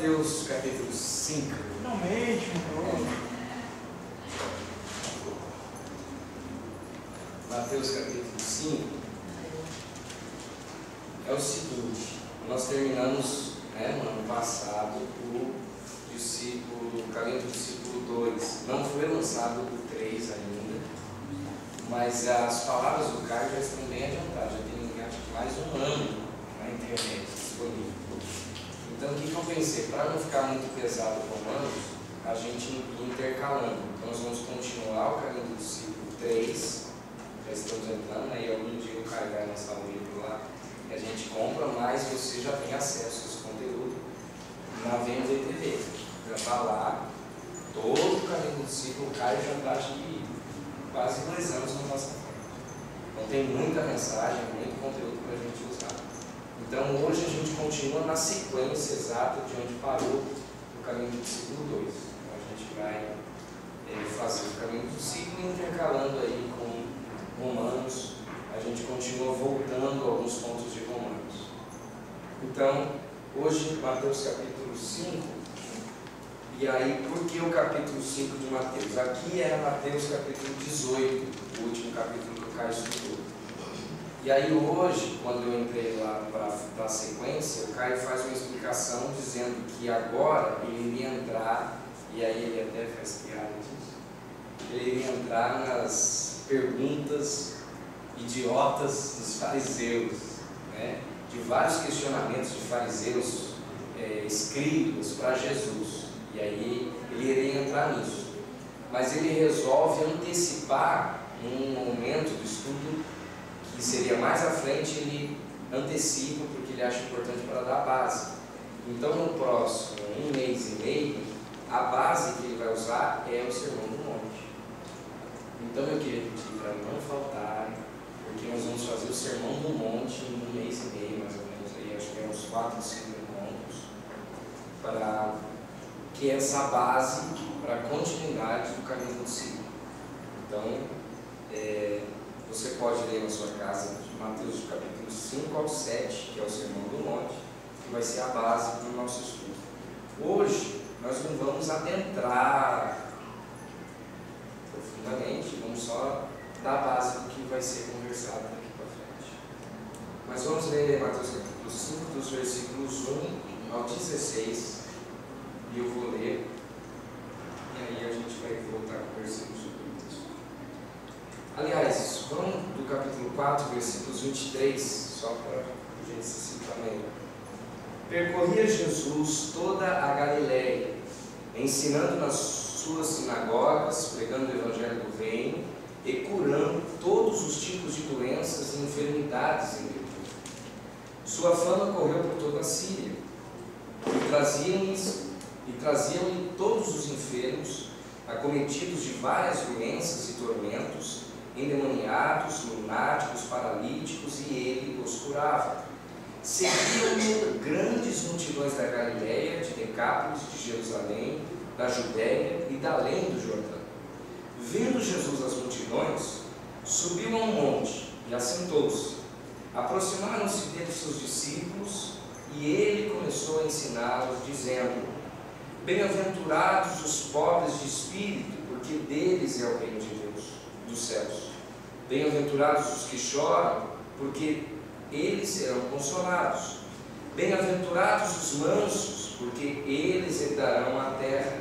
Mateus capítulo 5. Finalmente, mudou. Mateus capítulo 5 é o seguinte: nós terminamos, no ano passado o caminho do discípulo 2. Não foi lançado o 3 ainda, mas as palavras do Caio já estão bem adiantadas, já tem acho que mais um ano na internet disponível. Então o que eu pensei? Para não ficar muito pesado com anos, a gente ir intercalando. Então nós vamos continuar o caminho do discípulo 3, já estamos entrando, aí algum dia o Caio vai lançar um livro lá que a gente compra, mas você já tem acesso a esse conteúdo na VMVTV. Já está lá, todo o caminho do discípulo, o Caio já está de quase 2 anos na nossa frente. Então tem muita mensagem, muito conteúdo para a gente usar. Então hoje a gente continua na sequência exata de onde parou o caminho do discípulo 2. Então a gente vai fazer o caminho do discípulo intercalando aí com Romanos. A gente continua voltando a alguns pontos de Romanos. Então, hoje Mateus capítulo 5. E aí, por que o capítulo 5 de Mateus? Aqui era Mateus capítulo 18, o último capítulo que o Caio estudou. E aí hoje, quando eu entrei lá para a sequência, o Caio faz uma explicação dizendo que agora ele iria entrar, e aí ele até faz piada disso, ele iria entrar nas perguntas idiotas dos fariseus, de vários questionamentos de fariseus, escritos para Jesus. E aí ele iria entrar nisso. Mas ele resolve antecipar um momento do estudo que seria mais à frente, ele antecipa porque ele acha importante para dar base. Então no próximo 1 mês e meio, a base que ele vai usar é o Sermão do Monte. Então eu queria pedir para não faltarem, porque nós vamos fazer o Sermão do Monte em 1 mês e meio, mais ou menos, aí, acho que é uns 4, 5 encontros, para que essa base para a continuidade do caminho do discípulo. Então, você pode ler na sua casa de Mateus do capítulo 5 ao 7, que é o Sermão do Monte, que vai ser a base para o nosso estudo. Hoje, nós não vamos adentrar profundamente, vamos só dar a base do que vai ser conversado daqui para frente. Mas vamos ler Mateus capítulo 5, dos versículos 1 ao 16, e eu vou ler, e aí a gente vai voltar conversando sobre isso. Aliás, vamos do capítulo 4, versículos 23, só para a gente se citar melhor. Percorria Jesus toda a Galileia, ensinando nas suas sinagogas, pregando o evangelho do reino e curando todos os tipos de doenças e enfermidades em Deus. Sua fama correu por toda a Síria, e traziam-lhe todos os enfermos, acometidos de várias doenças e tormentos, endemoniados, lunáticos, paralíticos, e ele os curava. Seguiam-no grandes multidões da Galileia, de Decápolis, de Jerusalém, da Judéia e da além do Jordão. Vendo Jesus as multidões, subiu a um monte e assentou-se. Aproximaram-se dele seus discípulos, e ele começou a ensiná-los, dizendo: Bem-aventurados os pobres de espírito, porque deles é o reino de Deus, dos céus. Bem-aventurados os que choram, porque eles serão consolados. Bem-aventurados os mansos, porque eles herdarão a terra.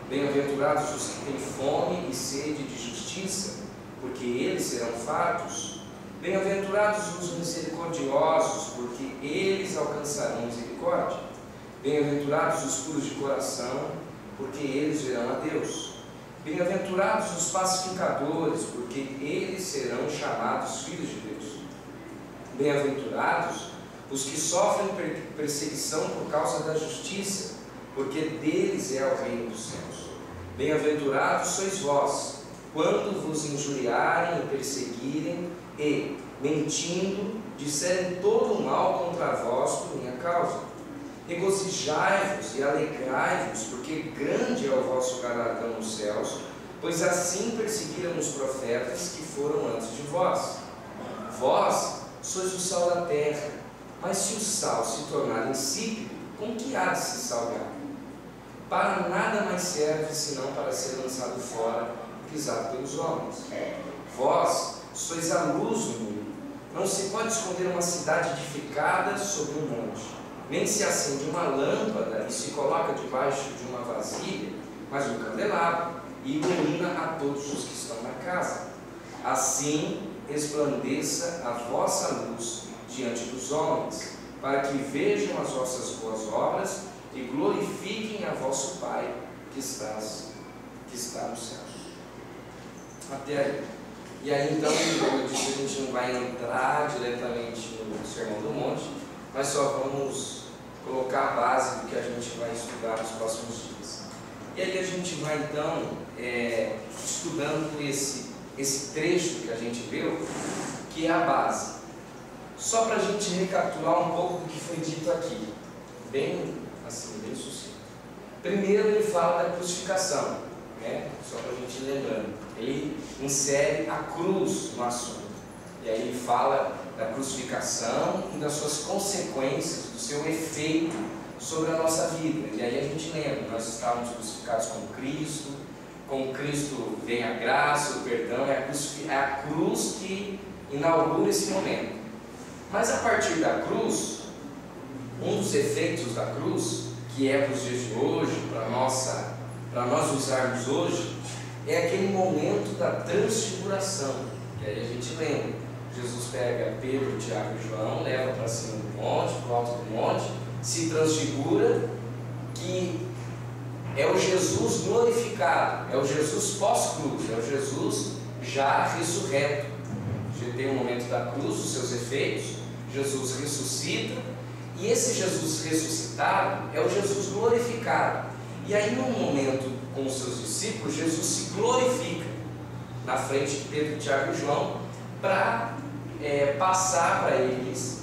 Bem-aventurados os que têm fome e sede de justiça, porque eles serão fartos. Bem-aventurados os misericordiosos, porque eles alcançarão misericórdia. Bem-aventurados os puros de coração, porque eles verão a Deus. Bem-aventurados os pacificadores, porque eles serão chamados filhos de Deus. Bem-aventurados os que sofrem perseguição por causa da justiça, porque deles é o reino dos céus. Bem-aventurados sois vós, quando vos injuriarem e perseguirem, e, mentindo, disserem todo o mal contra vós por minha causa. Regozijai-vos e alegrai-vos, porque grande é o vosso galardão nos céus, pois assim perseguiram os profetas que foram antes de vós. Vós sois o sal da terra, mas se o sal se tornar insípido, com que há de se salgar? para nada mais serve senão para ser lançado fora, pisado pelos homens. Vós sois a luz do mundo. Não se pode esconder uma cidade edificada sobre um monte, nem se acende uma lâmpada e se coloca debaixo de uma vasilha, mas um candelabro, e ilumina a todos os que estão na casa. Assim resplandeça a vossa luz diante dos homens, para que vejam as vossas boas obras e glorifiquem a vosso Pai que está nos céus. Até aí. E aí então, como eu disse, a gente não vai entrar diretamente no Sermão do Monte, mas só vamos colocar a base do que a gente vai estudar nos próximos dias. E aí a gente vai então estudando esse trecho que a gente viu, que é a base. Só para a gente recapitular um pouco do que foi dito aqui, bem sucinto. Primeiro ele fala da crucificação, né? Só para a gente ir lembrando. Ele insere a cruz no assunto. E aí ele fala da crucificação e das suas consequências, do seu efeito sobre a nossa vida. E aí a gente lembra, nós estávamos crucificados com Cristo vem a graça, o perdão, é a cruz que inaugura esse momento. Mas a partir da cruz, um dos efeitos da cruz, que é para os dias de hoje, para nós usarmos hoje, é aquele momento da transfiguração. Que aí a gente lembra, Jesus pega Pedro, Tiago e João, leva para cima do monte, para o alto do monte, se transfigura, que é o Jesus glorificado, é o Jesus pós-cruz, é o Jesus já ressurreto. Já tem o momento da cruz, os seus efeitos, Jesus ressuscita, e esse Jesus ressuscitado é o Jesus glorificado. E aí, num momento com os seus discípulos, Jesus se glorifica na frente de Pedro, Tiago e João, para passar para eles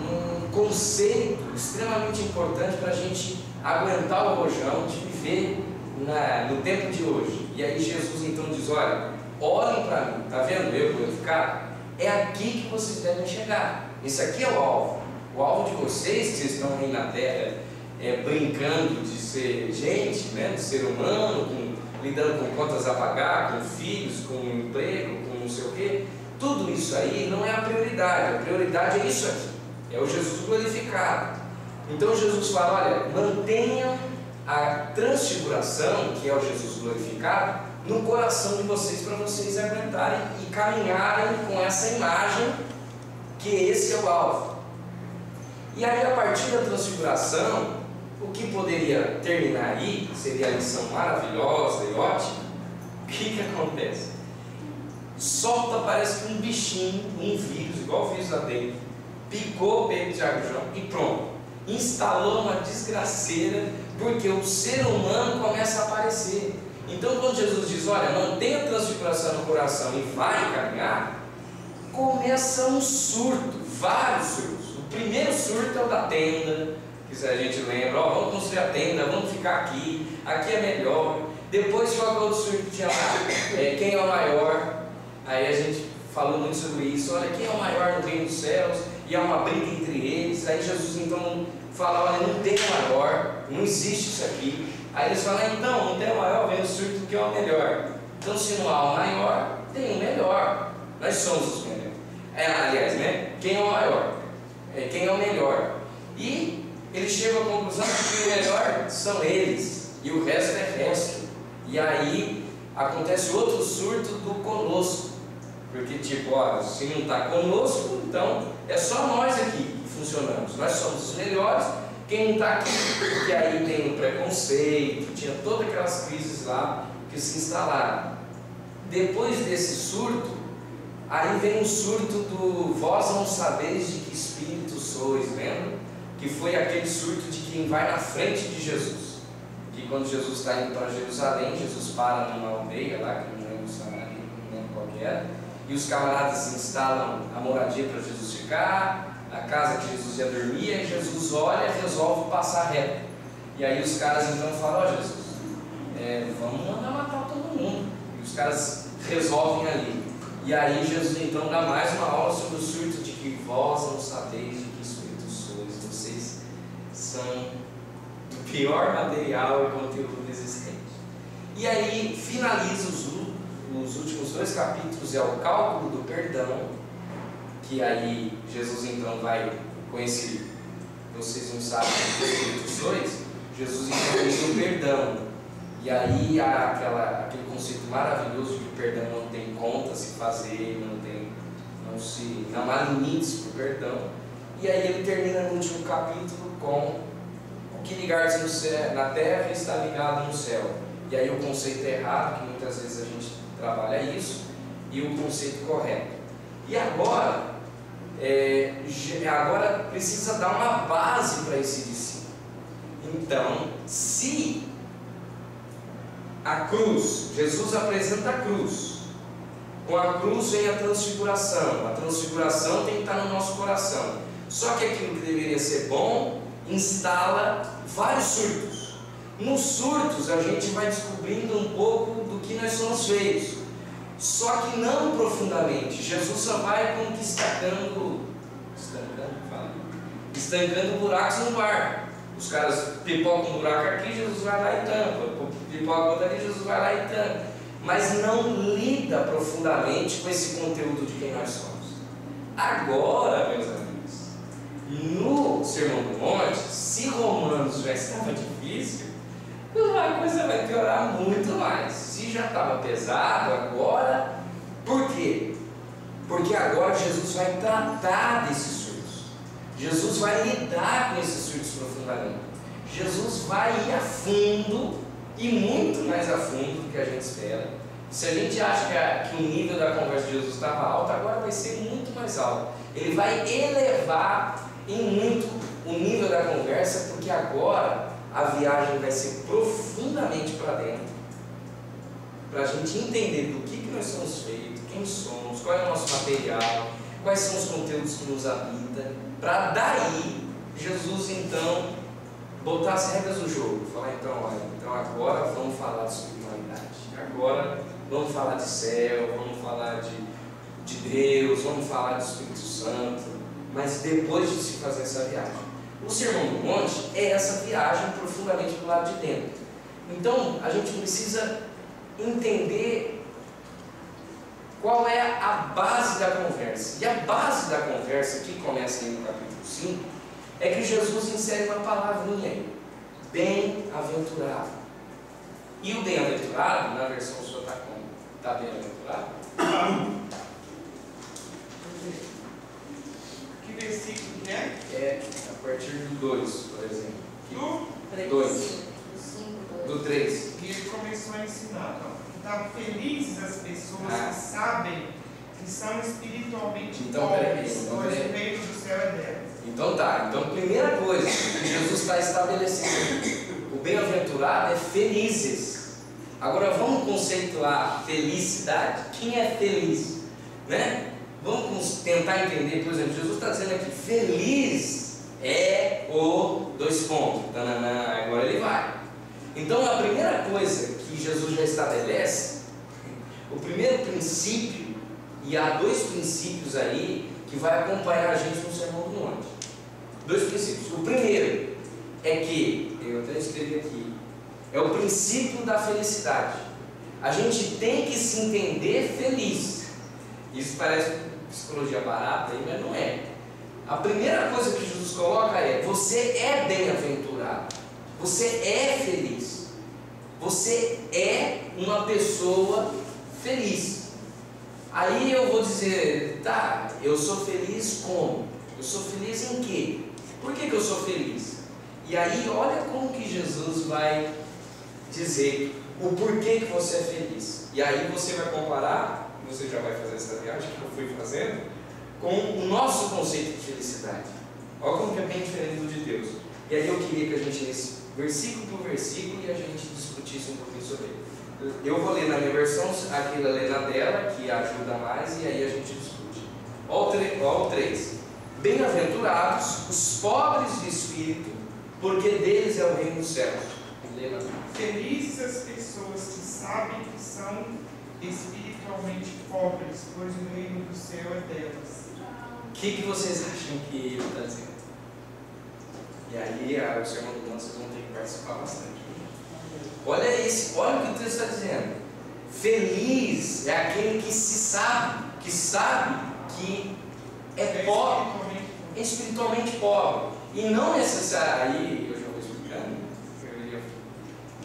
um conceito extremamente importante para a gente aguentar o rojão de viver no tempo de hoje. E aí Jesus então diz: olha, olhem para mim, está vendo eu glorificado? É aqui que vocês devem chegar. Esse aqui é o alvo. O alvo de vocês, que vocês estão aí na terra brincando de ser gente, né, de ser humano, lidando com contas a pagar, com filhos, com emprego, com não sei o quê, tudo isso aí não é a prioridade. A prioridade é isso aqui, é o Jesus glorificado. Então Jesus fala: olha, mantenham a transfiguração, que é o Jesus glorificado, no coração de vocês, para vocês aguentarem e caminharem com essa imagem, que esse é o alvo. E aí, a partir da transfiguração, o que poderia terminar aí, seria a lição maravilhosa e ótima. O que acontece? Solta, parece que um bichinho, um vírus, igual o vírus da dengue, picou Pedro, Tiago e João e pronto, instalou uma desgraceira, porque o ser humano começa a aparecer. Então, quando Jesus diz: olha, mantenha a transfiguração no coração e vai caminhar, começa um surto, vários surtos. O primeiro surto é o da tenda, que se a gente lembra: ó, vamos construir a tenda, vamos ficar aqui é melhor. Depois joga outro surto que tinha lá, quem é o maior. Aí a gente falou muito sobre isso: olha, quem é o maior no reino dos céus, e há uma briga entre eles. Aí Jesus então fala: olha, não tem o maior, não existe isso aqui. Aí eles falam: então, não tem o maior, vem o surto que é o melhor. Então, se não há o maior, tem o melhor. Nós somos os melhores. Aliás, né? Quem é o maior? Quem é o melhor? E eles chegam à conclusão que o melhor são eles, e o resto é resto. E aí acontece outro surto do conosco, porque tipo, ó, se não está conosco, então é só nós aqui que funcionamos, nós somos os melhores. Quem não está aqui, porque aí tem o preconceito, tinha todas aquelas crises lá que se instalaram. Depois desse surto, aí vem o surto do vós não sabeis de que espírito sois, lembra? Que foi aquele surto de quem vai na frente de Jesus. Que quando Jesus está indo para Jerusalém, Jesus para numa aldeia lá, que não lembro qual que era, e os camaradas instalam a moradia para Jesus ficar, a casa que Jesus ia dormir, e Jesus olha e resolve passar reto. E aí os caras então falam: ó, Jesus, vamos mandar matar todo mundo. E os caras resolvem ali. E aí Jesus então dá mais uma aula sobre o surto de que vós não sabeis de que espírito sois. Vocês são do pior material e conteúdo existente. E aí finaliza os últimos 2 capítulos, é o cálculo do perdão, que aí Jesus então vai conhecer, vocês não sabem, os 2, Jesus então diz o perdão. E aí há aquele conceito maravilhoso de que o perdão não tem conta se fazer, não há limites para o perdão. E aí ele termina no último capítulo com o que ligares no céu, na terra está ligado no céu. E aí o conceito é errado, que muitas vezes a gente trabalha isso, e o conceito correto. E agora precisa dar uma base para esse discípulo. Então, se a cruz, Jesus apresenta a cruz, com a cruz vem a transfiguração tem que estar no nosso coração. Só que aquilo que deveria ser bom instala vários surtos. Nos surtos a gente vai descobrindo um pouco do que nós somos feitos, só que não profundamente. Jesus só vai estancando buracos no barco. Os caras pipocam um buraco aqui, Jesus vai lá e tampa, pipoca outro ali, Jesus vai lá e tampa, mas não lida profundamente com esse conteúdo de quem nós somos. Agora, meus amigos, no Sermão do Monte, se Romanos já estava difícil, a coisa vai piorar muito mais. Se já estava pesado, agora, por quê? Porque agora Jesus vai tratar desses surtos. Jesus vai lidar com esses surtos profundamente. Jesus vai ir a fundo, e muito mais a fundo do que a gente espera. Se a gente acha que o nível da conversa de Jesus estava alto, agora vai ser muito mais alto. Ele vai elevar em muito o nível da conversa, porque agora a viagem vai ser profundamente para dentro, para a gente entender do que nós somos feitos, quem somos, qual é o nosso material, quais são os conteúdos que nos habitam, para daí Jesus então botar as regras do jogo, falar então agora vamos falar de espiritualidade, agora vamos falar de céu, vamos falar de Deus, vamos falar do Espírito Santo, mas depois de se fazer essa viagem. O Sermão do Monte é essa viagem profundamente do lado de dentro. Então a gente precisa entender qual é a base da conversa. E a base da conversa, que começa aí no capítulo 5, é que Jesus insere uma palavrinha aí: bem-aventurado. E o bem-aventurado, na versão sua está como? Está bem-aventurado? Que versículo que é? É a partir do 2, por exemplo. Do 2. Do 3. Que ele começou a ensinar. Então, felizes as pessoas que sabem que são espiritualmente pobres, pois o reino do céu é delas. Então tá, então primeira coisa que Jesus está estabelecendo, o bem-aventurado é felizes. Agora vamos conceituar felicidade. Quem é feliz? Né? Vamos tentar entender, por exemplo, Jesus está dizendo aqui, feliz é o... Tananã, agora ele vai. Então a primeira coisa que Jesus já estabelece, o primeiro princípio, e há 2 princípios aí que vai acompanhar a gente no Sermão do Monte. 2 princípios. O primeiro é que, eu até escrevi aqui, é o princípio da felicidade. A gente tem que se entender feliz. Isso parece psicologia barata, mas não é. A primeira coisa que Jesus coloca é: você é bem-aventurado, você é feliz, você é uma pessoa feliz. Aí eu vou dizer, tá, eu sou feliz como? Eu sou feliz em quê? Por que eu sou feliz? E aí olha como que Jesus vai dizer o porquê que você é feliz. E aí você vai comparar, você já vai fazer essa viagem que eu fui fazendo, com o nosso conceito de felicidade. Olha como que é bem diferente do de Deus. E aí eu queria que a gente lesse versículo por versículo e a gente discutisse um pouquinho sobre ele. Eu vou ler na minha versão, aquela lê na dela, que ajuda mais, e aí a gente discute. Olha o 3. Bem-aventurados os pobres de espírito, porque deles é o reino dos céus. Felizes as pessoas que sabem que são espiritualmente pobres, pois o reino do céu é delas. O que vocês acham que ele está dizendo? E aí, o Sermão do Monte, vocês vão ter que participar bastante. Olha o que o texto está dizendo. Feliz é aquele que sabe que é pobre, espiritualmente pobre. E não necessariamente, eu já vou explicando,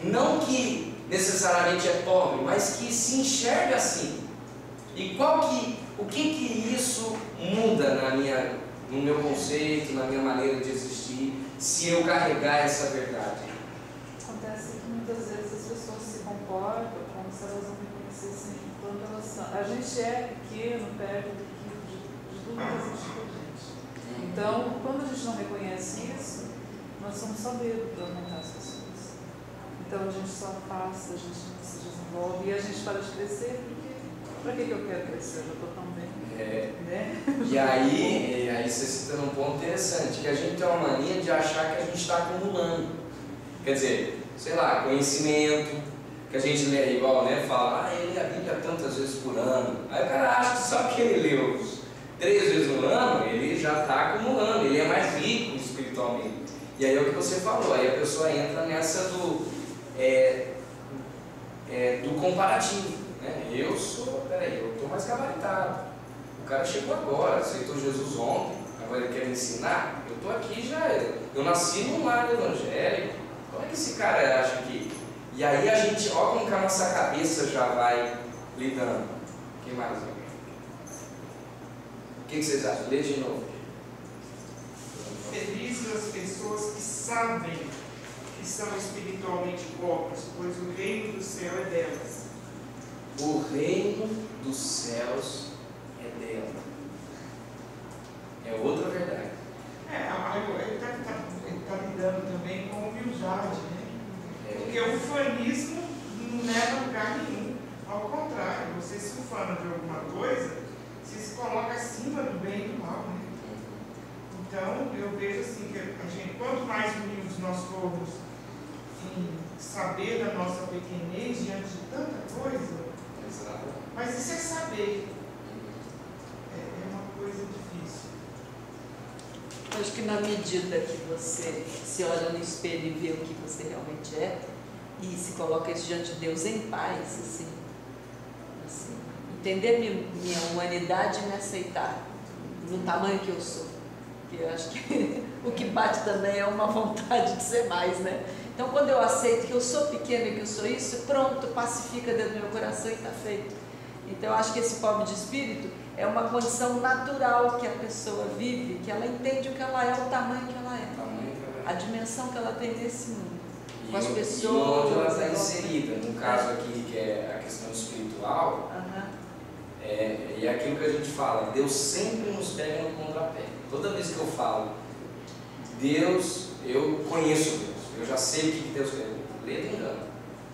não que necessariamente é pobre, mas que se enxerga assim. E o que isso muda no meu conceito, na minha maneira de existir, se eu carregar essa verdade? Acontece que muitas vezes as pessoas se comportam como se elas não reconhecessem quando elas são. A gente é pequeno, perto de tudo que existe com a gente. Então, quando a gente não reconhece isso, nós somos só dedo para aumentar as pessoas. Então a gente só afasta, a gente não se desenvolve e a gente para de crescer porque para que eu quero crescer? Eu já estou tão bem. Né? E aí você cita um ponto interessante, que a gente tem uma mania de achar que a gente está acumulando. Quer dizer, sei lá, conhecimento, que a gente lê igual, né? Fala, ele lê a Bíblia tantas vezes por ano. Aí o cara acha que só que ele leu 3 vezes no ano, ele já está acumulando, ele é mais rico espiritualmente. E aí é o que você falou, aí a pessoa entra nessa do comparativo, né? Eu estou mais gabaritado. O cara chegou agora, aceitou Jesus ontem, agora ele quer me ensinar. Eu estou aqui já, eu nasci num lar evangélico. Como é que esse cara acha que... E aí a gente, olha como que a nossa cabeça já vai lidando. Quem mais? O que vocês acham? Lê de novo. Felizes as pessoas que sabem que são espiritualmente pobres, pois o reino do céu é delas. O reino dos céus é dela. É outra verdade. Ele está lidando também com humildade, né? Porque o ufanismo não leva a lugar nenhum. Ao contrário, você se ufana de alguma coisa, você se coloca acima do bem e do mal, né? Então, eu vejo assim, que a gente, quanto mais humildes nós formos em saber da nossa pequenez diante de tanta coisa, mas isso é saber. É uma coisa difícil. Acho que na medida que você se olha no espelho e vê o que você realmente é, e se coloca isso diante de Deus em paz, assim entender minha humanidade e me aceitar no tamanho que eu sou. Porque eu acho que o que bate também é uma vontade de ser mais, né? Então, quando eu aceito que eu sou pequeno e que eu sou isso, pronto, pacifica dentro do meu coração e está feito. Então, eu acho que esse pobre de espírito é uma condição natural que a pessoa vive, que ela entende o que ela é, o tamanho que ela é, a dimensão que ela tem nesse mundo, com as pessoas. E onde ela está inserida, no caso aqui, que é a questão espiritual, é aquilo que a gente fala, Deus sempre nos pega no contrapé. Toda vez que eu falo, Deus, eu conheço Deus, eu já sei o que Deus quer. Lê do engano,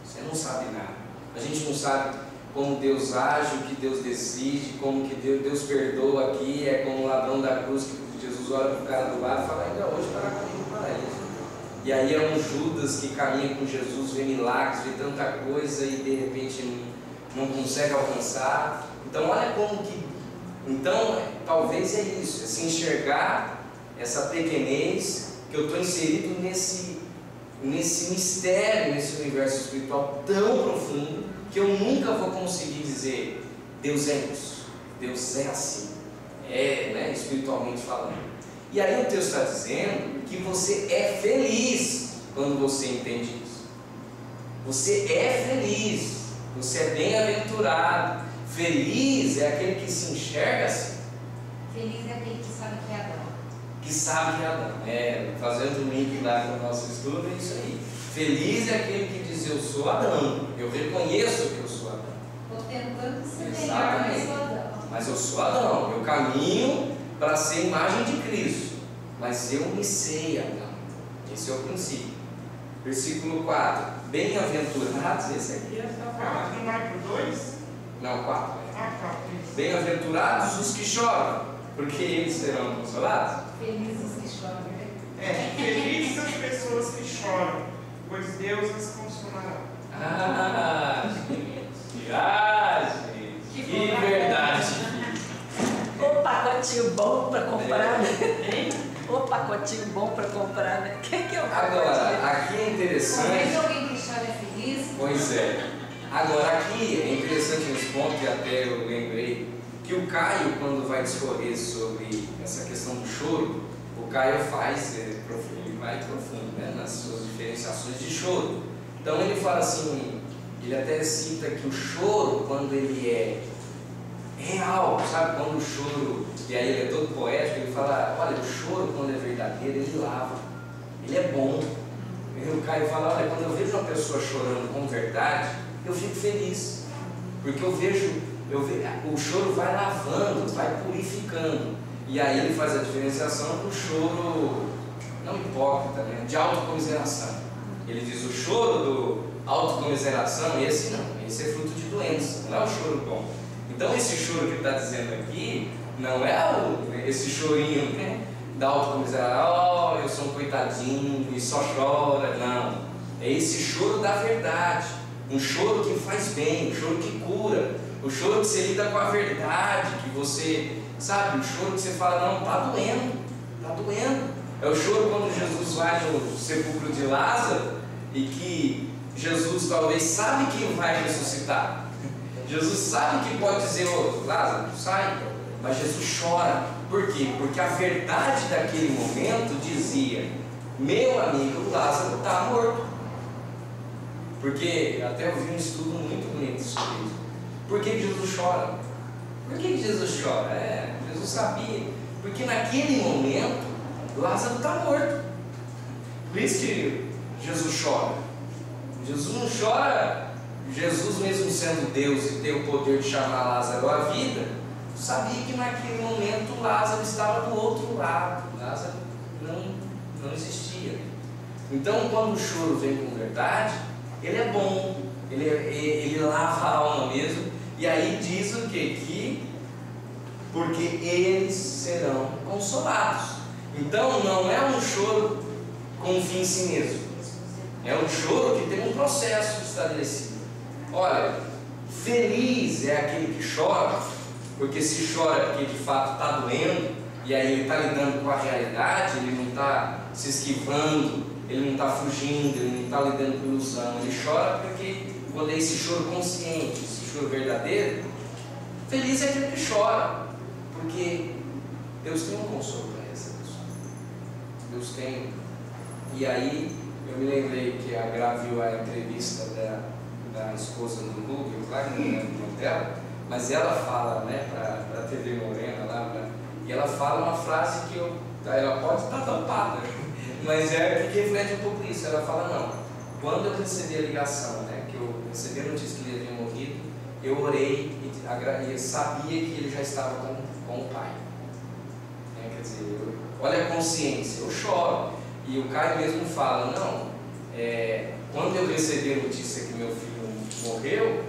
você não sabe nada. A gente não sabe como Deus age, o que Deus decide, como que Deus perdoa aqui, é como o ladrão da cruz que Jesus olha para o cara do lado e fala, ainda hoje está na caminho do paraíso. E aí é um Judas que caminha com Jesus, vê milagres, vê tanta coisa e de repente não consegue alcançar. Então olha como que... Então talvez é isso, é se enxergar essa pequenez que eu estou inserido nesse mistério, nesse universo espiritual tão profundo, que eu nunca vou conseguir dizer Deus é isso, Deus é assim, né, espiritualmente falando. E aí o texto está dizendo que você é feliz quando você entende isso. Você é feliz, você é bem-aventurado. Feliz é aquele que se enxerga assim. Feliz é aquele que sabe que é Adão. Que sabe que é Adão. Fazendo um link lá com o nosso estudo, é isso aí. Feliz é aquele que diz, eu sou Adão, eu reconheço que eu sou Adão. Estou tentando ser melhor, mas sou Adão. Mas eu sou Adão, eu caminho para ser imagem de Cristo, mas eu me sei Adão. Esse é o princípio. Versículo 4. Bem-aventurados, esse aqui é a palavra. Não vai para o 2? Não, 4. Isso. Bem-aventurados os que choram, porque eles serão consolados. Felizes que choram. Felizes as pessoas que choram, pois Deus as consolará. Gente, que verdade. Um pacotinho bom para comprar. O pacotinho bom para comprar, né? Quem que é o pacotinho? Agora, aqui é interessante. Como alguém que chora é feliz? Pois é. Agora, aqui é interessante nesse ponto, e até eu lembrei, que o Caio, quando vai discorrer sobre essa questão do choro, o Caio faz, ele vai profundo, né, nas suas diferenciações de choro. Então ele fala assim, ele até cita que o choro, quando ele é real, sabe, quando o choro, e aí ele é todo poético, ele fala, olha, o choro quando é verdadeiro, ele lava, ele é bom. E o Caio fala, olha, quando eu vejo uma pessoa chorando com verdade, eu fico feliz, porque eu vejo, o choro vai lavando, vai purificando. E aí ele faz a diferenciação do choro, não hipócrita, né, de autocomiseração. Ele diz o choro do autocomiseração, esse não, esse é fruto de doença, não é o choro bom. Então esse choro que ele está dizendo aqui, não é esse chorinho, né, da autocomiseração, oh, eu sou um coitadinho e só chora, não. É esse choro da verdade, um choro que faz bem, um choro que cura, o choro que você lida com a verdade, que você, sabe, o choro que você fala, não, está doendo, está doendo. É o choro quando Jesus vai no sepulcro de Lázaro e que Jesus talvez sabe que vai ressuscitar. Jesus sabe que pode dizer, oh, Lázaro, sai, mas Jesus chora. Por quê? Porque a verdade daquele momento dizia, meu amigo Lázaro está morto. Porque até eu vi um estudo muito bonito sobre isso. Por que Jesus chora? Por que Jesus chora? Jesus sabia. Porque naquele momento Lázaro está morto. Por isso que Jesus chora. Jesus não chora. Jesus, mesmo sendo Deus e ter o poder de chamar Lázaro à vida, sabia que naquele momento Lázaro estava do outro lado. Lázaro não existia. Então, quando o choro vem com verdade, ele é bom, ele lava a alma mesmo. E aí diz o quê? Que porque eles serão consolados. Então não é um choro com um fim em si mesmo, é um choro que tem um processo estabelecido. Olha, feliz é aquele que chora, porque se chora porque de fato está doendo, e aí ele está lidando com a realidade, ele não está se esquivando, ele não está fugindo, ele não está lidando com ilusão, ele chora porque quando é esse choro consciente, esse choro verdadeiro, feliz é aquele que chora, porque Deus tem um consolo para essa pessoa. Deus tem. E aí eu me lembrei que a Gra viu a entrevista da esposa do Google, claro que não lembro o nome dela, mas ela fala, né, para a TV Morena lá, e ela fala uma frase que ela pode estar tampada, mas é que reflete um pouco isso. Ela fala, não, quando eu recebi a ligação, né, que eu recebi a notícia que ele havia morrido, eu orei e sabia que ele já estava com o Pai. Quer dizer, olha a consciência, eu choro. E o Caio mesmo fala, não, quando eu recebi a notícia que meu filho morreu,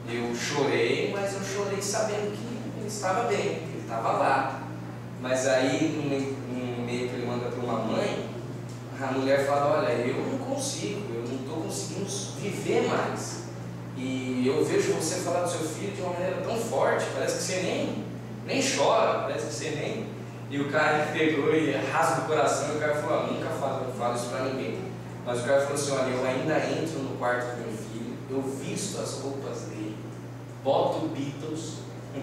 eu chorei, mas eu chorei sabendo que ele estava bem, que ele estava lá. Mas aí, no e-mail que ele manda para uma mãe, a mulher fala, olha, eu não consigo, eu não estou conseguindo viver mais. E eu vejo você falar do seu filho de uma maneira tão forte, parece que você nem chora, parece que você nem... E o cara pegou e rasga o coração, e o cara falou, nunca falo isso para ninguém. Mas o cara falou assim, olha, eu ainda entro no quarto do meu filho, eu visto as roupas dele, boto Beatles,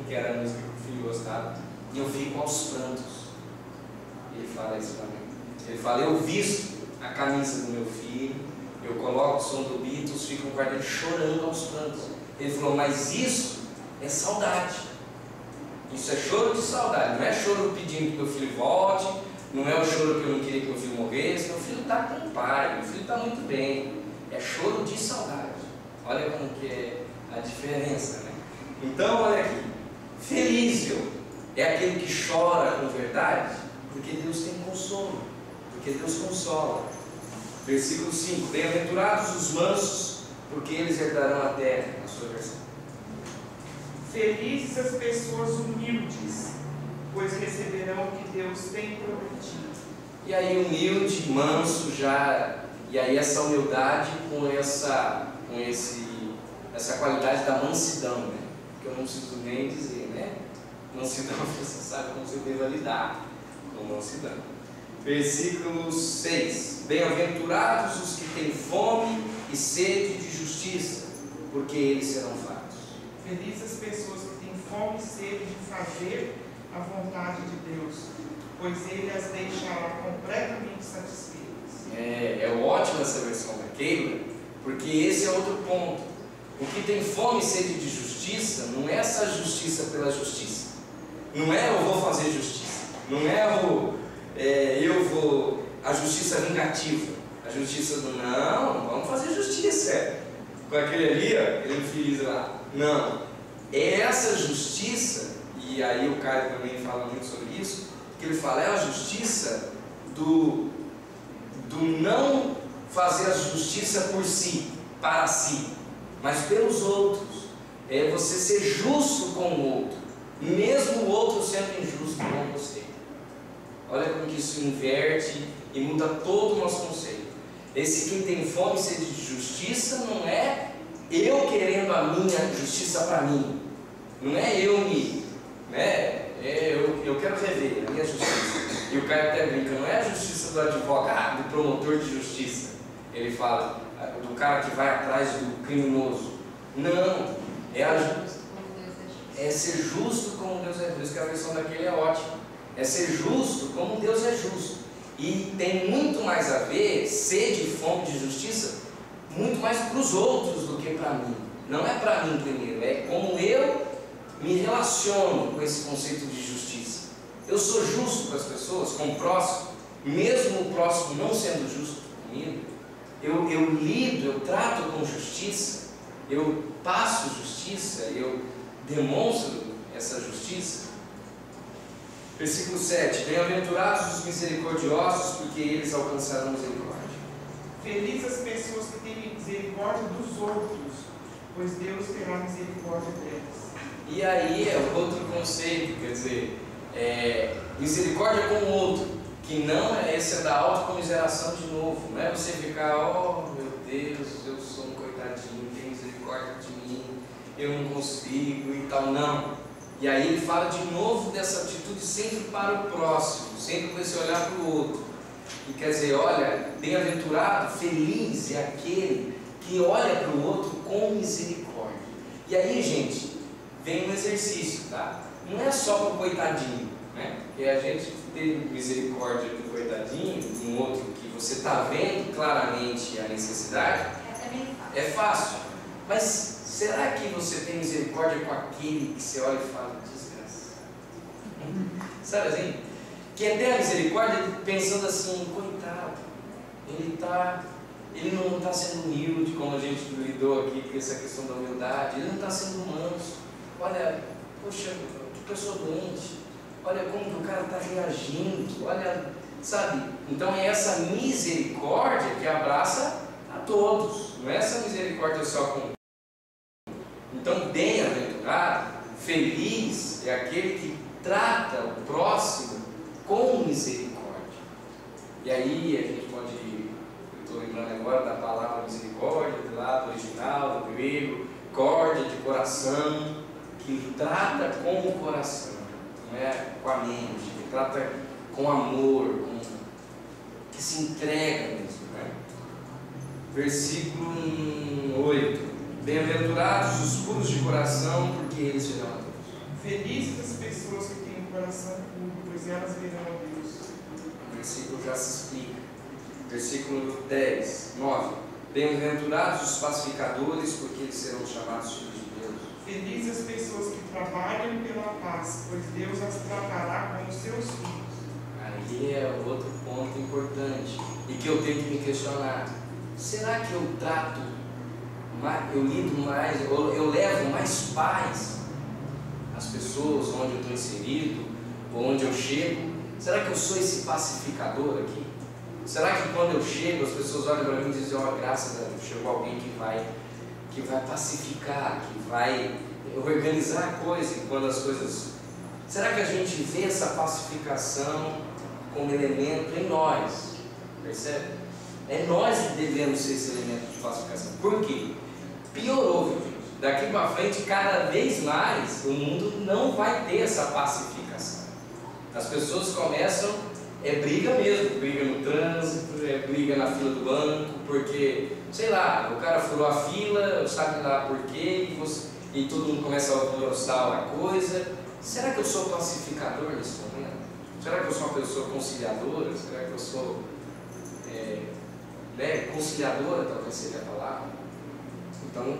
que era a música que o filho gostava, e eu fico aos prantos. Ele fala isso para mim. Ele fala, eu visto a camisa do meu filho, eu coloco o som do Beatles, fico no quarto dele chorando aos prantos. Ele falou, mas isso é saudade. Isso é choro de saudade, não é choro pedindo que meu filho volte, não é o choro que eu não queria que meu filho morresse, meu filho está com o pai, meu filho está muito bem. É choro de saudade. Olha como que é a diferença, né? Então, olha aqui, feliz é aquele que chora com verdade, porque Deus tem consolo, porque Deus consola. Versículo 5, bem-aventurados os mansos, porque eles herdarão a terra, na sua versão. Felizes as pessoas humildes, pois receberão o que Deus tem prometido. E aí humilde, manso já, e aí essa humildade com essa qualidade da mansidão, né? Que eu não preciso nem dizer, né? Mansidão, você sabe como você deve lidar com mansidão. Versículo 6. Bem-aventurados os que têm fome e sede de justiça, porque eles serão fartos. Felizes as pessoas que têm fome e sede de fazer a vontade de Deus, pois Ele as deixará completamente satisfeitas. É ótima essa versão da Keila, porque esse é outro ponto. O que tem fome e sede de justiça não é essa justiça pela justiça. Não é eu vou fazer justiça. Não é a justiça vingativa. A justiça do não, vamos fazer justiça. Com aquele ali, aquele infeliz lá. Não. É essa justiça, e aí o Caio também fala muito sobre isso, que ele fala, é a justiça do não fazer a justiça por si, para si, mas pelos outros. É você ser justo com o outro, mesmo o outro sendo injusto com você. Olha como que isso inverte e muda todo o nosso conceito. Esse quem tem fome e sede de justiça não é eu querendo a minha justiça para mim. Não é eu me... eu quero rever a minha justiça. E o Caio até brinca, não é a justiça do advogado, do promotor de justiça. Ele fala, do cara que vai atrás do criminoso. Não, é ser justo como Deus é. Por isso que a versão daquele é ótima. É ser justo como Deus é justo. E tem muito mais a ver, sede e fome de justiça, muito mais para os outros do que para mim. Não é para mim primeiro, é como eu me relaciono com esse conceito de justiça. Eu sou justo com as pessoas, com o próximo, mesmo o próximo não sendo justo comigo. Eu lido, eu trato com justiça, eu passo justiça, eu demonstro essa justiça. Versículo 7. Bem-aventurados os misericordiosos, porque eles alcançarão misericórdia. Felizes as pessoas que têm misericórdia dos outros, pois Deus terá misericórdia delas. E aí é outro conceito, quer dizer, misericórdia com o outro, que não é esse da autocomiseração de novo. Não é você ficar, oh meu Deus, eu sou um coitadinho, tem misericórdia de mim, eu não consigo e tal, não. E aí ele fala de novo dessa atitude sempre para o próximo, sempre com esse olhar para o outro. E quer dizer, olha, bem-aventurado, feliz é aquele que olha para o outro com misericórdia. E aí, gente, vem um exercício, tá? Não é só para o coitadinho, né? Porque a gente ter misericórdia do coitadinho, de um outro que você está vendo claramente a necessidade, é fácil. Mas será que você tem misericórdia com aquele que você olha e fala, desgraça? Sabe assim? Quem tem a misericórdia pensando assim, coitado, ele não está sendo humilde, como a gente lidou aqui com essa questão da humildade, ele não está sendo manso. Olha, poxa, que pessoa doente, olha como que o cara está reagindo, olha, sabe? Então é essa misericórdia que abraça a todos, não é essa misericórdia só com. Então, bem-aventurado, feliz é aquele que trata o próximo com misericórdia. E aí a gente pode, eu estou lembrando agora da palavra misericórdia, do lado original, do grego, córdia de coração, que trata com o coração, não é com a mente, que trata com amor, que se entrega mesmo, né? Versículo 8. Bem-aventurados os puros de coração, porque eles verão a Deus. Felizes as pessoas que têm um coração puro, pois elas verão a Deus. O versículo já se explica. Versículo 10, 9. Bem-aventurados os pacificadores, porque eles serão chamados filhos de Deus. Felizes as pessoas que trabalham pela paz, pois Deus as tratará como seus filhos. Aí é outro ponto importante e que eu tenho que me questionar. Será que eu trato, eu lido mais, eu levo mais paz às pessoas onde eu estou inserido, ou onde eu chego? Será que eu sou esse pacificador aqui? Será que quando eu chego as pessoas olham para mim e dizem, oh, graças a Deus, chegou alguém que vai pacificar, que vai organizar a coisa, e quando as coisas... Será que a gente vê essa pacificação como elemento em nós? Percebe? É nós que devemos ser esse elemento de pacificação. Por quê? Piorou, viu, gente? Daqui para frente, cada vez mais, o mundo não vai ter essa pacificação. As pessoas começam é briga mesmo, briga no trânsito, é briga na fila do banco, porque, sei lá, o cara furou a fila, sabe lá por quê, e todo mundo começa a alvoroçar a coisa. Será que eu sou pacificador nesse momento? Será que eu sou uma pessoa conciliadora? Será que eu sou conciliadora, talvez seja a palavra? Então,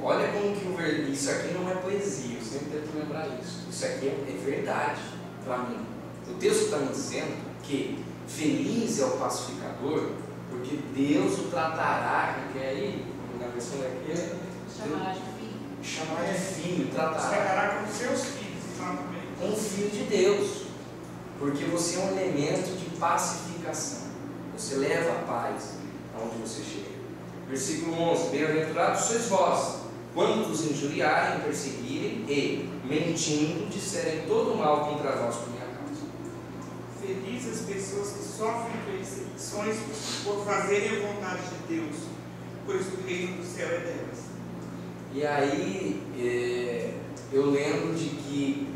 olha como que isso aqui não é poesia, eu sempre tento lembrar isso. Isso aqui é verdade para mim. O texto está me dizendo que feliz é o pacificador, porque Deus o tratará, que é aí, na versão daqui, Chamará de filho. Chamará de filho, tratará. Tratará com seus filhos, exatamente. Um filho de Deus, porque você é um elemento de pacificação. Você leva a paz aonde você chega. Versículo 11: Bem-aventurados sois vós, quando os injuriarem, perseguirem e, mentindo, disserem todo mal contra vós por minha causa. Felizes as pessoas que sofrem perseguições por fazerem a vontade de Deus, pois o reino do céu é delas. E aí, eu lembro de que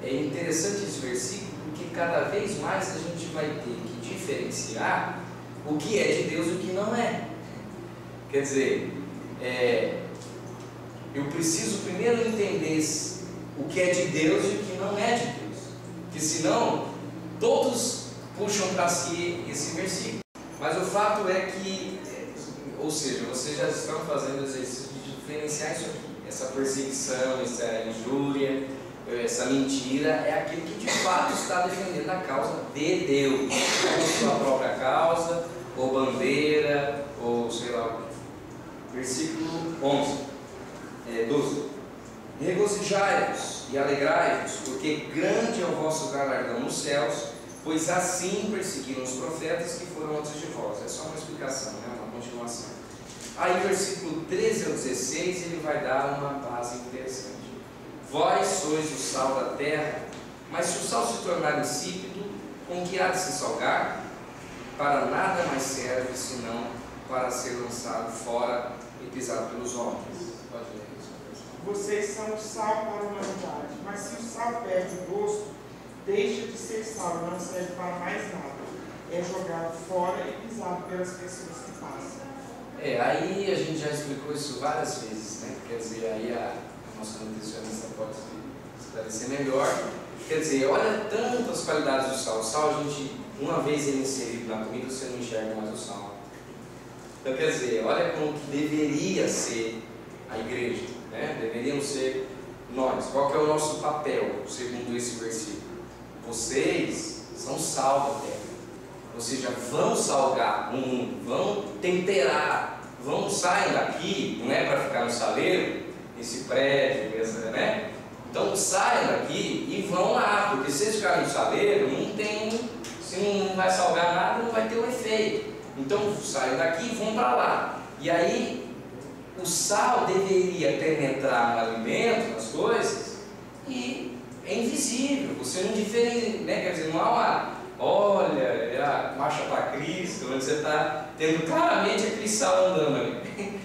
é interessante esse versículo, porque cada vez mais a gente vai ter que diferenciar o que é de Deus e o que não é. Quer dizer, eu preciso primeiro entender o que é de Deus e o que não é de Deus, porque senão todos puxam para si esse versículo. Mas o fato é que, ou seja, vocês já estão fazendo o exercício de diferenciar isso aqui. Essa perseguição, essa injúria, essa mentira é aquele que de fato está defendendo a causa de Deus, não sua própria causa, ou bandeira, ou sei lá o que. Versículo 12: Regozijai-vos e alegrai-vos, porque grande é o vosso galardão nos céus, pois assim perseguiram os profetas que foram antes de vós. É só uma explicação, né? Uma continuação. Aí, versículo 13 ao 16, ele vai dar uma base interessante. Vós sois o sal da terra, mas se o sal se tornar insípido, com que há de se salgar? Para nada mais serve, senão para ser lançado fora e pisado pelos homens. Pode ler isso. Vocês são o sal para a humanidade, mas se o sal perde o gosto, deixa de ser sal e não serve para mais nada. É jogado fora e pisado pelas pessoas que passam. Aí a gente já explicou isso várias vezes, né? Quer dizer, aí a nossa nutricionista pode esclarecer melhor. Quer dizer, olha tantas qualidades do sal. O sal, a gente, uma vez ele inserido na comida, você não enxerga mais o sal. Então, quer dizer, olha como que deveria ser a igreja, né? Deveríamos ser nós. Qual que é o nosso papel, segundo esse versículo? Vocês são sal da terra. Ou seja, vão salgar o mundo, vão temperar, saem daqui, não é para ficar no saleiro, esse prédio, né? Então saiam daqui e vão lá, porque se eles ficarem no saleiro, se não vai salgar nada, não vai ter um efeito. Então saiam daqui e vão para lá. E aí o sal deveria penetrar no alimento, nas coisas, e é invisível, você não diferencia, né? Quer dizer, não há uma... Olha, é a marcha para Cristo, onde você está tendo claramente aquele sal andando ali.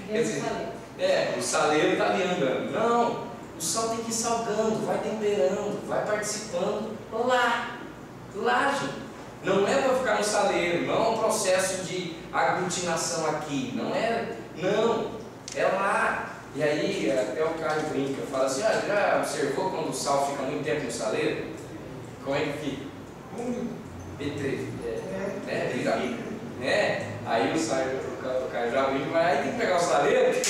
Quer dizer, o saleiro está ali andando. Não, o sal tem que ir salgando, vai temperando, vai participando lá, gente. Não é para ficar no saleiro, não é um processo de aglutinação aqui, não, é lá. E aí até o Caio brinca, fala assim, já observou quando o sal fica muito tempo no saleiro? Como é que fica? P3, aí o Caio já brinca, mas aí tem que pegar o saleiro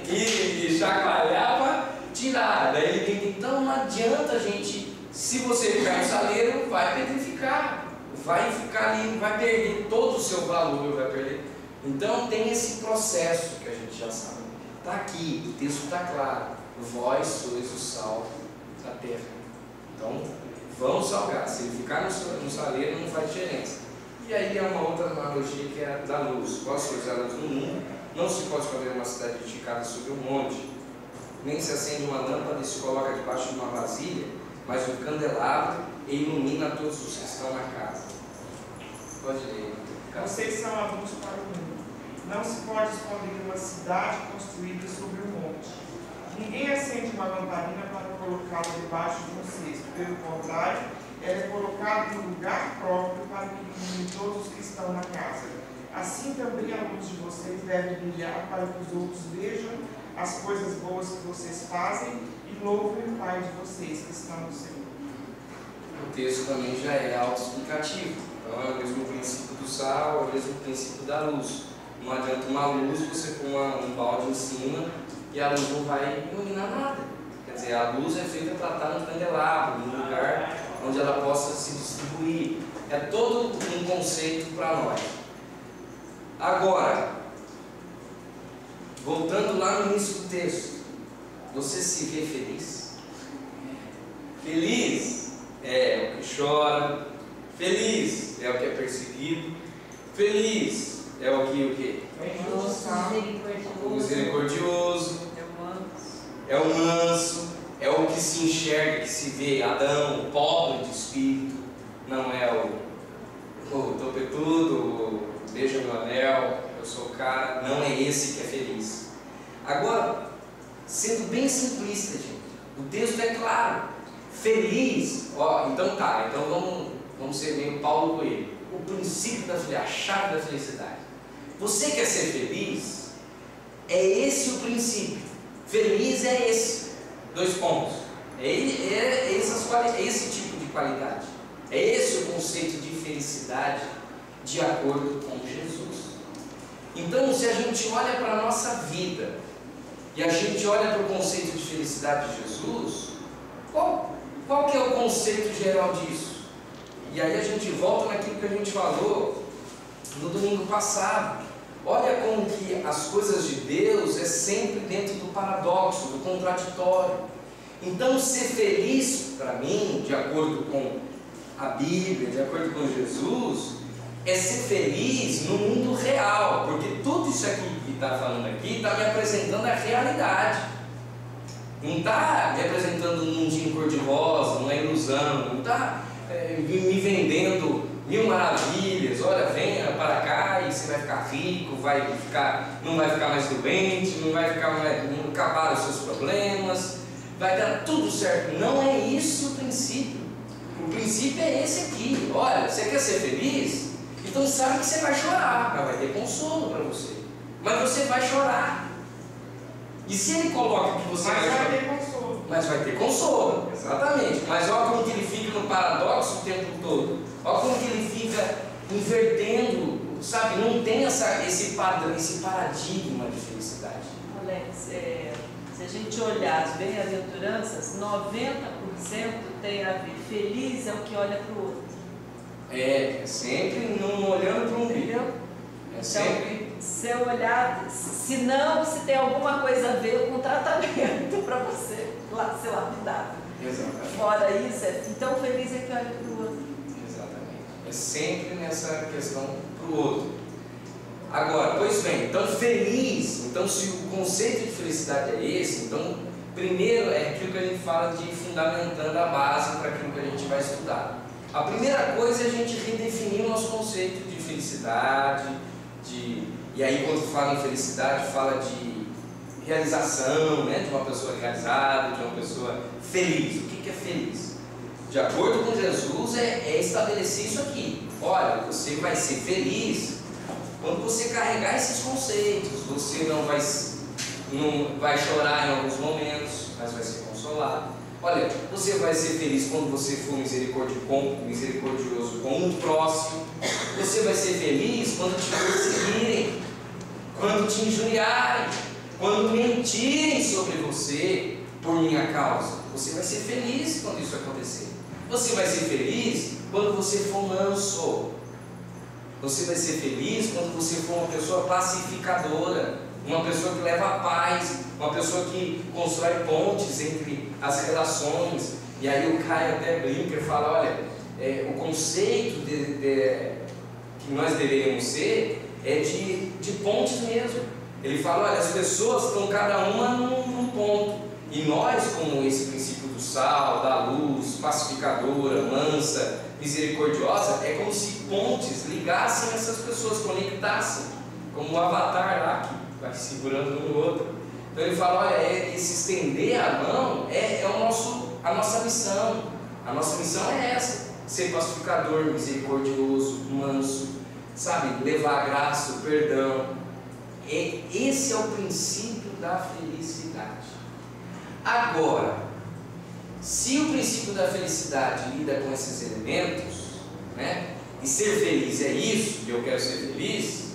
e chacoalhar para tirar. Daí ele brinca, então não adianta, gente, se você ficar no saleiro, vai petrificar, vai ficar ali, vai perder todo o seu valor, vai perder. Então tem esse processo que a gente já sabe. Está aqui, o texto está claro. Vós sois o sal da terra. Então, vão salgar. Se ele ficar no saleiro, não faz diferença. E aí é uma outra analogia que é a da luz. Vós sois a luz do mundo. Não se pode esconder uma cidade edificada sobre um monte. Nem se acende uma lâmpada e se coloca debaixo de uma vasilha, mas um candelabro e ilumina todos os que estão na casa. Pode ler. Vocês são a luz para o mundo. Não se pode esconder uma cidade construída sobre um monte. Ninguém acende uma lamparina para colocá-la debaixo de um cesto. Pelo contrário, ela é colocada no lugar próprio para que ilumine todos os que estão na casa. Assim também a luz de vocês deve brilhar para que os outros vejam as coisas boas que vocês fazem e louvem o Pai de vocês que estão no céu. O texto também já é autoexplicativo. Então é o mesmo princípio do sal, é o mesmo princípio da luz. Não adianta uma luz, você pôr um balde em cima e a luz não vai iluminar nada. Quer dizer, a luz é feita para estar no candelabro, num lugar onde ela possa se distribuir. É todo um conceito para nós. Agora, voltando lá no início do texto, você se vê feliz? Feliz é o que chora, feliz é o que é perseguido, feliz é o que o misericordioso, é o manso, é o que se enxerga, que se vê. Adão, o pobre de espírito, não é o topetudo, o beija meu anel, eu sou o cara, não é esse que é feliz. Agora, sendo bem simplista, gente, o texto é claro. Feliz, então vamos ser meio Paulo Coelho. O princípio da felicidade, a chave da felicidade. Você quer ser feliz? É esse o princípio. Feliz é esse. 2 pontos. É esse tipo de qualidade. É esse o conceito de felicidade de acordo com Jesus. Então, se a gente olha para a nossa vida e a gente olha para o conceito de felicidade de Jesus, qual que é o conceito geral disso? E aí a gente volta naquilo que a gente falou no domingo passado. Olha como que as coisas de Deus é sempre dentro do paradoxo, do contraditório. Então, ser feliz, para mim, de acordo com a Bíblia, de acordo com Jesus, é ser feliz no mundo real, porque tudo isso aqui que está falando aqui está me apresentando a realidade. Não está me apresentando um mundinho cor-de-rosa, uma ilusão, não está me vendendo 1000 maravilhas. Olha, venha para cá e você vai ficar rico, não vai ficar mais doente, não acabar os seus problemas, vai dar tudo certo. Não é isso o princípio. O princípio é esse aqui. Olha, você quer ser feliz? Então sabe que você vai chorar, mas vai ter consolo para você. Mas você vai chorar. E se ele coloca que você vai chorar? Ter consolo. Mas vai ter consolo, exatamente. Mas olha como que ele fica no paradoxo o tempo todo. Olha como que ele fica invertendo, sabe? Não tem esse padrão, esse paradigma de felicidade. Alex, se a gente olhar as bem-aventuranças, 90% tem a ver. Feliz é o que olha para o outro. É sempre não olhando para um umbigo. É sempre. Então, se eu olhar, se não, se tem alguma coisa a ver com tratamento para você ser lapidado. Exatamente. Fora isso, então feliz é que olha para o outro. Exatamente. É sempre nessa questão para o outro. Agora, pois bem, então feliz, então se o conceito de felicidade é esse, então primeiro é aquilo que a gente fala de fundamentando a base para aquilo que a gente vai estudar. A primeira coisa é a gente redefinir o nosso conceito de felicidade, e aí quando fala em felicidade, fala de realização, né? De uma pessoa realizada, de uma pessoa feliz. O que é feliz? De acordo com Jesus, é estabelecer isso aqui. Olha, você vai ser feliz quando você carregar esses conceitos. Você não vai chorar em alguns momentos, mas vai ser consolado. Olha, você vai ser feliz quando você for misericordioso com o próximo. Você vai ser feliz quando te perseguirem, quando te injuriarem, quando mentirem sobre você por minha causa. Você vai ser feliz quando isso acontecer. Você vai ser feliz quando você for manso. Você vai ser feliz quando você for uma pessoa pacificadora, uma pessoa que leva a paz, uma pessoa que constrói pontes entre as relações. E aí o Caio até brinca e fala, olha, o conceito que nós deveríamos ser é de pontes mesmo. Ele fala, olha, as pessoas estão cada uma num ponto. E nós, como esse princípio do sal, da luz, pacificadora, mansa, misericordiosa, é como se pontes ligassem essas pessoas, conectassem, como um avatar lá que vai segurando um no outro. Então ele fala, olha, esse estender a mão é a nossa missão. A nossa missão é essa: ser pacificador, misericordioso, manso, sabe? Levar a graça, o perdão. Esse é o princípio da felicidade. Agora, se o princípio da felicidade lida com esses elementos, né? E ser feliz é isso, e eu quero ser feliz,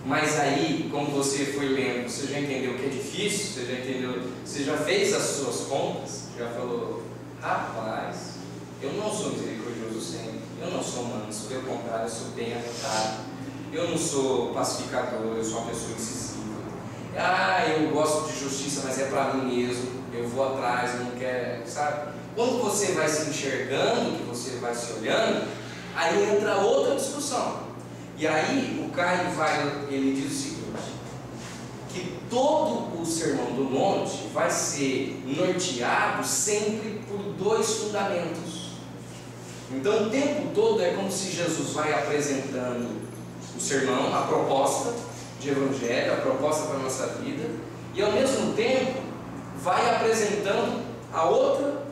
mas aí, como você foi lendo, você já entendeu que é difícil, você já entendeu, você já fez as suas contas, já falou, rapaz, eu não sou misericordioso sempre, eu não sou manso, pelo contrário, eu sou bem aventado, eu não sou pacificador, eu sou uma pessoa incisiva. Eu gosto de justiça, mas é para mim mesmo, eu vou atrás, eu não quero, sabe? Quando você vai se enxergando, que você vai se olhando, aí entra outra discussão. E aí o Caio ele diz o seguinte, que todo o Sermão do Monte vai ser norteado sempre por dois fundamentos. Então o tempo todo é como se Jesus vai apresentando o sermão, a proposta de evangelho, a proposta para a nossa vida, e ao mesmo tempo vai apresentando a outra,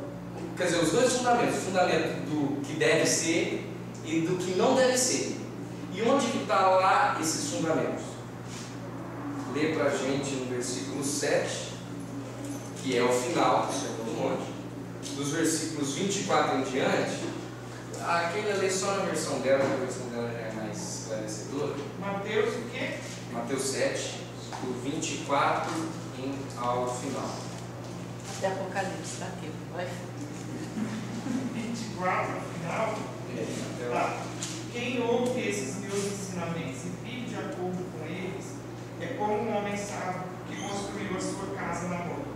quer dizer, os dois fundamentos, o fundamento do que deve ser e do que não deve ser. E onde que está lá esses fundamentos? Lê para a gente no versículo 7, que é o final do Sermão do Monte, dos versículos 24 em diante. Aquele lê só na versão dela, que a versão dela já é mais esclarecedora. Mateus o quê? Mateus 7, do 24 ao final. Até Apocalipse, tá aqui, vai. 24 ao final? Tá. Quem ouve esses meus ensinamentos e vive de acordo com eles, é como um homem sábio que construiu a sua casa na rocha.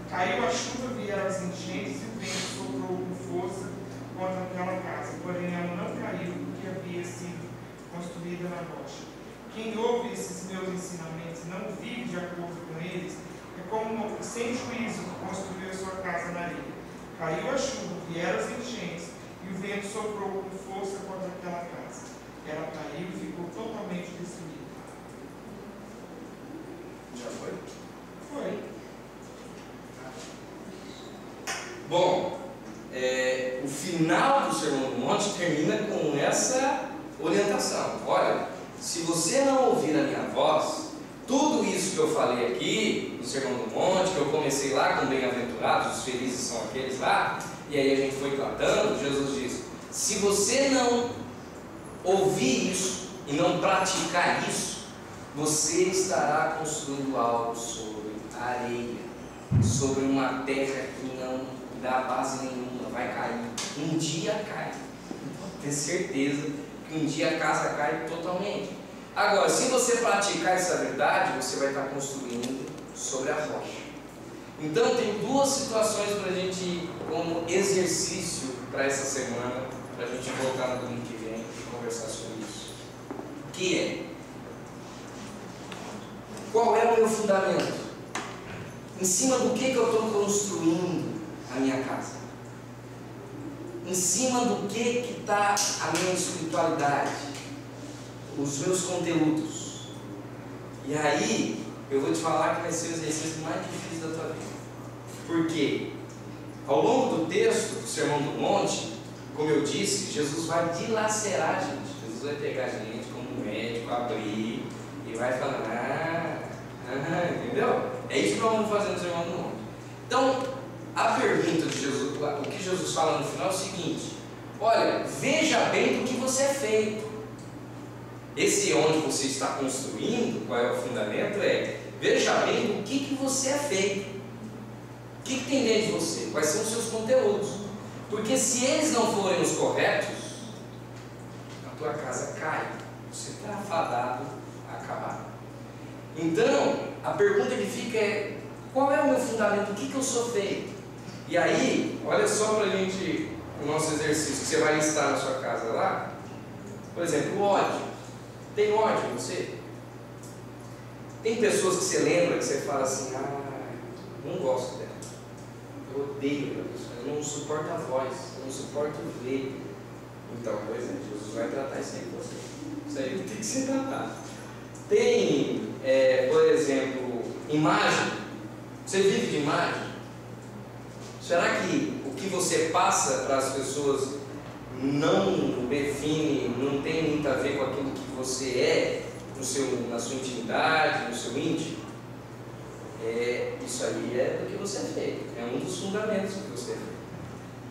Caiu a chuva, vieram as enchentes e o vento soprou com força contra aquela casa, porém ela não caiu porque havia sido construída na rocha. Quem ouve esses meus ensinamentos e não vive de acordo com eles, é como um homem sem juízo que construiu a sua casa na areia. Caiu a chuva, vieram as enchentes e o vento soprou com força contra aquela casa. Ela caiu e ficou totalmente destruída. Já foi? Foi. Bom, o final do Sermão do Monte termina com essa orientação. Olha, se você não ouvir a minha voz, tudo isso que eu falei aqui no Sermão do Monte, que eu comecei lá com bem-aventurados, os felizes são aqueles lá, e aí a gente foi tratando, Jesus diz, se você não ouvir isso e não praticar isso, você estará construindo algo sobre areia, sobre uma terra que não dá base nenhuma, vai cair. Um dia cai. Pode ter certeza que um dia a casa cai totalmente. Agora, se você praticar essa verdade, você vai estar construindo sobre a rocha. Então, tem duas situações para a gente, como exercício para essa semana, para a gente voltar no domingo que vem e conversar sobre isso. Que é, qual é o meu fundamento? Em cima do que eu estou construindo a minha casa? Em cima do que está a minha espiritualidade? Os meus conteúdos? E aí, eu vou te falar que vai ser o exercício mais difícil da tua vida. Por quê? Ao longo do texto do Sermão do Monte, como eu disse, Jesus vai dilacerar a gente. Jesus vai pegar a gente como um médico, abrir e vai falar, entendeu? É isso que nós vamos fazer no Sermão do Monte. Então, a pergunta de Jesus, o que Jesus fala no final é o seguinte: olha, veja bem do que você é feito. Esse onde você está construindo, qual é o fundamento, veja bem do que você é feito. O que tem dentro de você? Quais são os seus conteúdos? Porque se eles não forem os corretos, a tua casa cai. Você está afadado a acabar. Então, a pergunta que fica é: qual é o meu fundamento? O que eu sou feito? E aí, olha só para a gente, o nosso exercício, que você vai listar na sua casa lá. Por exemplo, o ódio. Tem ódio em você? Tem pessoas que você lembra, que você fala assim, não gosto dela. Eu odeio aquela pessoa, eu não suporto a voz, eu não suporto ver. Então, por exemplo, Jesus vai tratar isso aí com você. Isso aí tem que ser tratado. Tem, por exemplo, imagem. Você vive de imagem? Será que o que você passa para as pessoas não define, não tem muito a ver com aquilo que você é na sua intimidade, no seu íntimo? Isso aí é do que você é feito, é um dos fundamentos do que você é feito.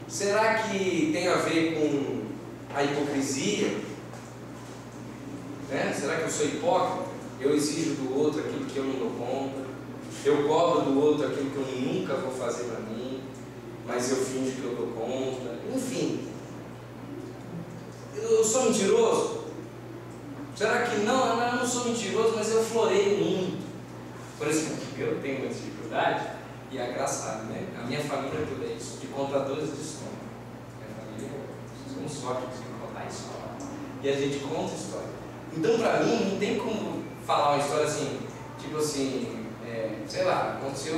Será que tem a ver com a hipocrisia? Né? Será que eu sou hipócrita? Eu exijo do outro aquilo que eu não dou conta, eu cobro do outro aquilo que eu nunca vou fazer para mim, mas eu finjo que eu dou conta. Enfim, eu sou mentiroso? Será que não? Eu não sou mentiroso, mas eu floreio muito. Por exemplo, eu tenho uma dificuldade, e é engraçado, né? A minha família é tudo isso, de contadores de história. Minha família, somos só que conseguimos contar história. E a gente conta história. Então, para mim, não tem como falar uma história assim, tipo assim, sei lá, aconteceu,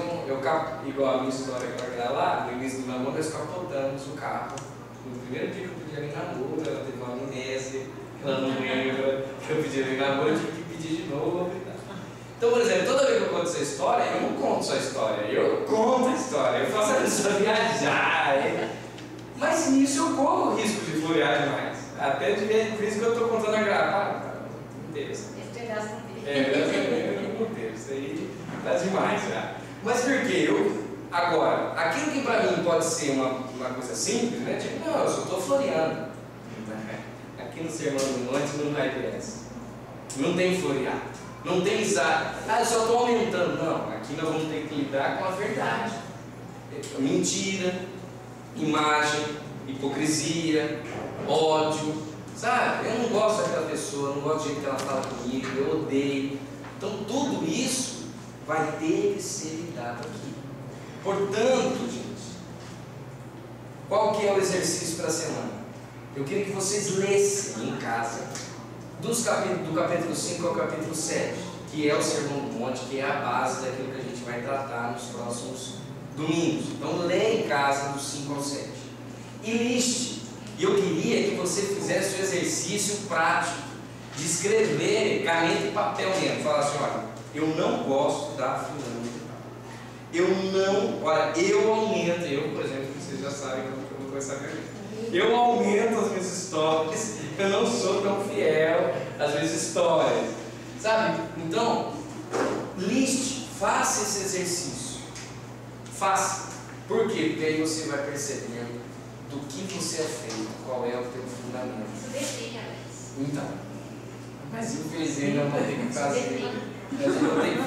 igual a minha história que vai lá, no início do namoro, nós capotamos o carro. No primeiro dia que eu pedi ela em namoro, ela teve uma amnésia, ela não lembra que eu pedi ela em namoro, eu tive que pedir de novo. Então, por exemplo, toda vez que eu conto essa história, eu não conto só a história, eu conto a história, eu faço a pessoa viajar. Mas nisso eu corro o risco de florear demais. Até de ver, por isso que eu estou contando a gravar. Não teve isso. Esse pedaço não teve. Não teve, isso aí tá demais já. Mas por quê? Agora, aquilo que para mim pode ser uma coisa simples, né? Tipo, não, eu só estou floreando. Aqui no Sermão do Monte não vai ter essa. Não tem florear. Não tem usar, eu só estou aumentando. Não, aqui nós vamos ter que lidar com a verdade. Mentira, imagem, hipocrisia, ódio. Sabe? Eu não gosto daquela pessoa, não gosto do jeito que ela fala comigo, eu odeio. Então tudo isso vai ter que ser lidado aqui. Portanto, gente, qual que é o exercício para a semana? Eu queria que vocês lessem em casa do capítulo 5 ao capítulo 7, que é o Sermão do Monte, que é a base daquilo que a gente vai tratar nos próximos domingos. Então, leia em casa do 5 ao 7 e liste. E eu queria que você fizesse o exercício prático de escrever caneta e papel mesmo. Falar assim: olha, eu não gosto da fulana. Eu aumento, por exemplo, vocês já sabem que eu vou começar a caneta. Eu aumento as minhas histórias, eu não sou tão fiel às minhas histórias, sabe? Então, liste, faça esse exercício, faça. Por quê? Porque aí você vai percebendo do que você é feito, qual é o teu fundamento. Isso define, Alex. Então, mas infelizmente eu vou ter que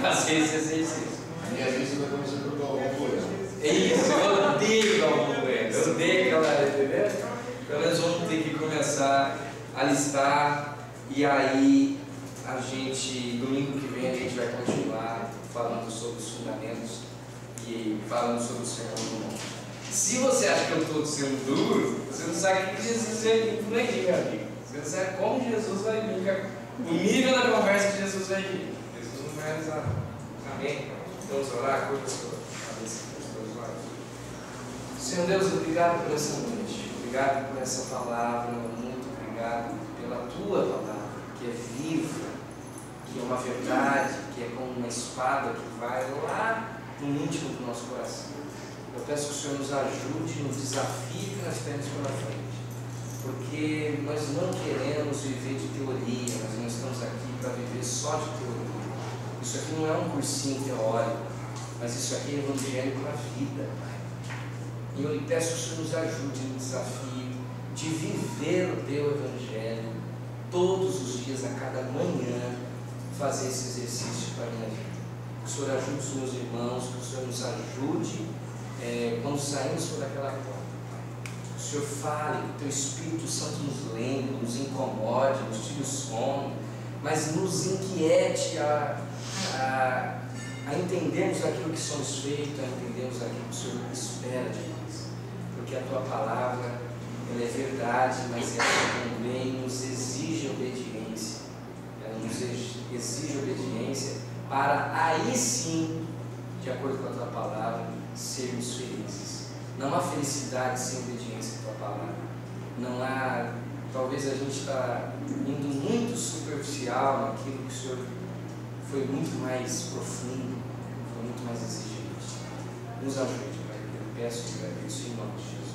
fazer, esse exercício. E a gente vai começar a jogar o Bueno. Isso, eu odeio Galvão Bueno, eu odeio aquela, entendeu? Então nós vamos ter que começar a listar, e aí a gente, domingo que vem, a gente vai continuar falando sobre os fundamentos e falando sobre o Sermão do Monte. Se você acha que eu estou sendo duro, você não sabe o que Jesus vai vir por aí, meu amigo. Você não sabe como Jesus vai vir, o nível da conversa que Jesus vai vir. Jesus não vai avisar. Amém? Vamos orar, curva a sua cabeça. Senhor Deus, obrigado por essa noite, obrigado por essa palavra, muito obrigado pela tua palavra, que é viva, que é uma verdade, que é como uma espada que vai lá no íntimo do nosso coração. Eu peço que o Senhor nos ajude no desafio que nós temos pela frente, porque nós não queremos viver de teoria, nós não estamos aqui para viver só de teoria. Isso aqui não é um cursinho teórico, mas isso aqui é evangelho para a vida, Pai. E eu lhe peço que o Senhor nos ajude no desafio de viver o teu evangelho todos os dias, a cada manhã, fazer esse exercício para a minha vida. Que o Senhor ajude os meus irmãos, que o Senhor nos ajude quando saímos por aquela porta, Pai. Que o Senhor fale, que o teu Espírito Santo nos lembre, nos incomode, nos tire o sono, mas nos inquiete a entendermos aquilo que somos feitos, a entendermos aquilo que o Senhor espera de nós. Porque a tua palavra, ela é verdade, mas ela também nos exige obediência. Ela nos exige obediência para aí sim, de acordo com a tua palavra, sermos felizes. Não há felicidade sem obediência à tua palavra. Não há, talvez a gente está indo muito superficial naquilo que o Senhor foi muito mais profundo, foi muito mais exigente. Nos ajude, Pai. Eu peço isso em nome de Jesus.